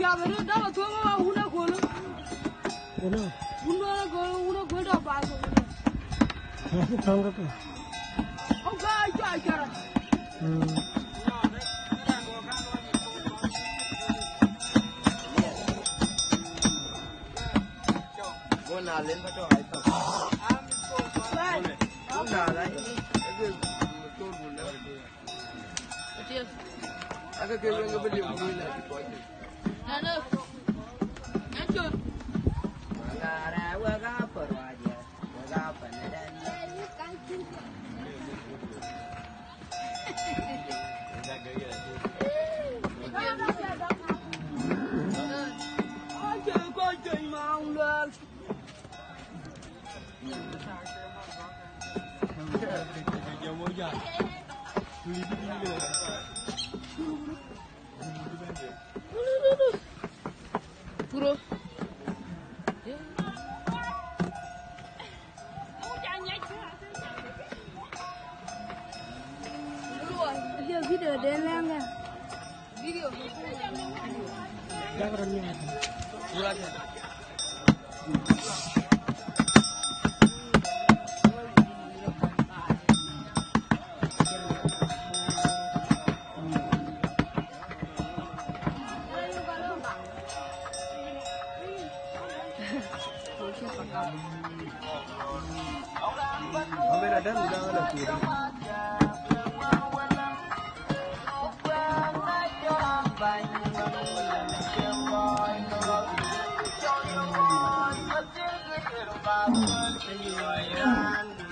ya beri dah tu mah una kono. Una kono dah bago. Aku tahu apa? Oh gak aja. Gua nalin pa to ay to. Gua nalay. Aga kaya nga ba yung mula di ko ay. Nana. Nanjut. Magara waga parwaja. Waga panadan. Puro. Video dia lengan. Video. Jangan ni. Pura aja. Ambil ada udah ada kurang. Thank you.